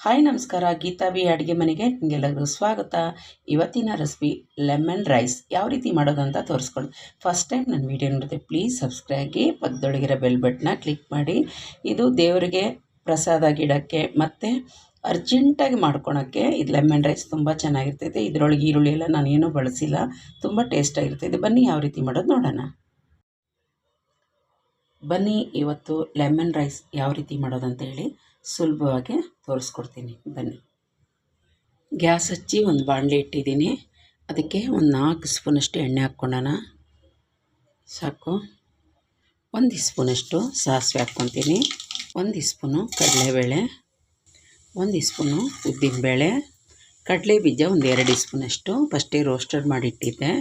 Hi ನಮಸ್ಕಾರ, Geetha B ಅಡುಗೆ ಮನೆಗೆ ನಿಮಗೆಲ್ಲರಿಗೂ ಸ್ವಾಗತ. ಇವತ್ತಿನ ರೆಸಿಪಿ ಲೆಮನ್ ರೈಸ್ ಯಾವ ರೀತಿ ಮಾಡೋದಂತ ತೋರಿಸ್ಕೊಂಡು ಫಸ್ಟ್ ಟೈಮ್ ನನ್ನ ವೀಡಿಯೋ ನೋಡಿದೆ ಪ್ಲೀಸ್ ಸಬ್ಸ್ಕ್ರೈಬ್ ಆಗಿ, ಪಕ್ಕದೊಳಗಿರೋ ಬೆಲ್ ಬಟನ್ನ ಕ್ಲಿಕ್ ಮಾಡಿ. ಇದು ದೇವರಿಗೆ ಪ್ರಸಾದ ಗಿಡಕ್ಕೆ ಮತ್ತು ಅರ್ಜೆಂಟಾಗಿ ಮಾಡ್ಕೊಳಕ್ಕೆ ಇದು ಲೆಮನ್ ರೈಸ್ ತುಂಬ ಚೆನ್ನಾಗಿರ್ತೈತೆ. ಇದರೊಳಗೆ ಈರುಳ್ಳಿ ಎಲ್ಲ ನಾನೇನೂ ಬಳಸಿಲ್ಲ, ತುಂಬ ಟೇಸ್ಟಾಗಿರ್ತೈತೆ. ಬನ್ನಿ ಯಾವ ರೀತಿ ಮಾಡೋದು ನೋಡೋಣ. ಬನ್ನಿ ಇವತ್ತು ಲೆಮನ್ ರೈಸ್ ಯಾವ ರೀತಿ ಮಾಡೋದಂತ ಹೇಳಿ ಸುಲಭವಾಗಿ ತೋರಿಸ್ಕೊಡ್ತೀನಿ. ಬನ್ನಿ. ಗ್ಯಾಸ್ ಹಚ್ಚಿ ಒಂದು ಬಾಣಲೆ ಇಟ್ಟಿದ್ದೀನಿ. ಅದಕ್ಕೆ ಒಂದು 4 ಸ್ಪೂನಷ್ಟು ಎಣ್ಣೆ ಹಾಕ್ಕೊಳ್ಳೋಣ. ಸಾಕು. 1 ಸ್ಪೂನಷ್ಟು ಸಾಸಿವೆ ಹಾಕ್ಕೊತೀನಿ, 1 ಸ್ಪೂನು ಕಡಲೆಬೇಳೆ, 1 ಸ್ಪೂನು ಉದ್ದಿನಬೇಳೆ, ಕಡಲೆ ಬೀಜ ಒಂದು 2 ಸ್ಪೂನಷ್ಟು ಫಸ್ಟೇ ರೋಸ್ಟೆಡ್ ಮಾಡಿಟ್ಟಿದ್ದೆ.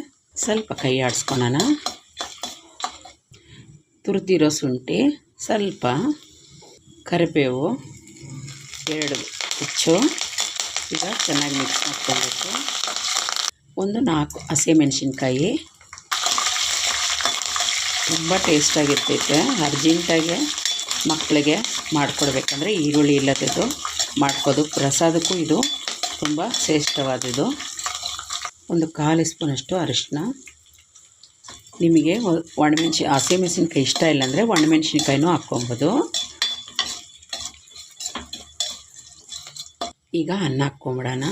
ಸ್ವಲ್ಪ ಕೈ ಆಡಿಸ್ಕೊಳ್ಳೋಣ. ತುರಿದಿರೋ ಶುಂಠಿ, ಸ್ವಲ್ಪ ಕರಿಬೇವು, 2 ಹುಚ್ಚು. ಈಗ ಚೆನ್ನಾಗಿ ಮಿಕ್ಸ್ ಮಾಡ್ಕೊಬೇಕು. 4 ಹಸಿಮೆಣಸಿನ್ಕಾಯಿ. ತುಂಬ ಟೇಸ್ಟಾಗಿರ್ತೈತೆ. ಅರ್ಜೆಂಟಾಗಿ ಮಕ್ಕಳಿಗೆ ಮಾಡಿಕೊಡ್ಬೇಕಂದ್ರೆ ಈರುಳ್ಳಿ ಇಲ್ಲದಿದ್ದು ಮಾಡ್ಕೋದು. ಪ್ರಸಾದಕ್ಕೂ ಇದು ತುಂಬ ಶ್ರೇಷ್ಠವಾದದ್ದು. 1/4 ಸ್ಪೂನಷ್ಟು ಅರಿಶಿನ. ನಿಮಗೆ ಹಸಿಮೆಣಸಿನ್ಕಾಯಿ ಇಷ್ಟ ಇಲ್ಲಾಂದರೆ ಒಣಮೆಣಸಿನ್ಕಾಯಿನೂ ಹಾಕ್ಕೊಬೋದು. ಈಗ ಅನ್ನ ಹಾಕ್ಕೊಂಬಿಡೋಣ.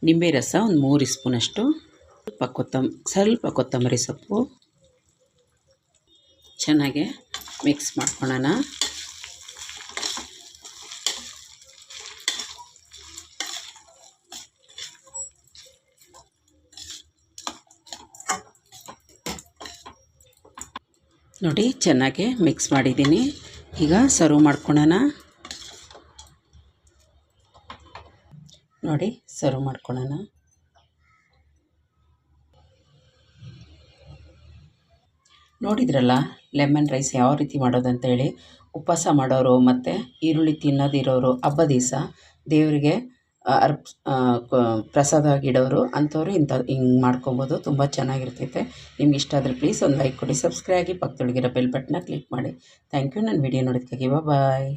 ನಿಂಬೆ ರಸ ಒಂದು 3 ಸ್ಪೂನಷ್ಟು, ಸ್ವಲ್ಪ ಕೊತ್ತಂಬರಿ ಸೊಪ್ಪು. ಚೆನ್ನಾಗಿ ಮಿಕ್ಸ್ ಮಾಡ್ಕೊಳ್ಳೋಣ. ನೋಡಿ, ಚೆನ್ನಾಗಿ ಮಿಕ್ಸ್ ಮಾಡಿದ್ದೀನಿ. ಈಗ ಸರ್ವ್ ಮಾಡ್ಕೊಳ್ಳೋಣ. ನೋಡಿ, ಸರ್ವ್ ಮಾಡ್ಕೊಳ್ಳೋಣ. ನೋಡಿದ್ರಲ್ಲ ಲೆಮನ್ ರೈಸ್ ಯಾವ ರೀತಿ ಮಾಡೋದಂತ ಹೇಳಿ. ಉಪವಾಸ ಮಾಡೋರು ಮತ್ತು ಈರುಳ್ಳಿ ತಿನ್ನೋದಿರೋರು, ಹಬ್ಬದ ದಿವಸ ದೇವರಿಗೆ ಪ್ರಸಾದವಾಗಿಡೋರು ಅಂಥವ್ರು ಹಿಂಗೆ ಮಾಡ್ಕೊಬೋದು. ತುಂಬ ಚೆನ್ನಾಗಿರ್ತೈತೆ. ನಿಮ್ಗೆ ಇಷ್ಟ ಆದರೆ ಪ್ಲೀಸ್ ಒಂದು ಲೈಕ್ ಕೊಡಿ, ಸಬ್ಸ್ಕ್ರೈಬ್ ಆಗಿ, ಪಕ್ಕದೊಳಗಿರೋ ಬೆಲ್ ಬಟನ್ನ ಕ್ಲಿಕ್ ಮಾಡಿ. Thank you. ನನ್ನ ವಿಡಿಯೋ ನೋಡೋದಕ್ಕಾಗಿ. ಬಾಯ್.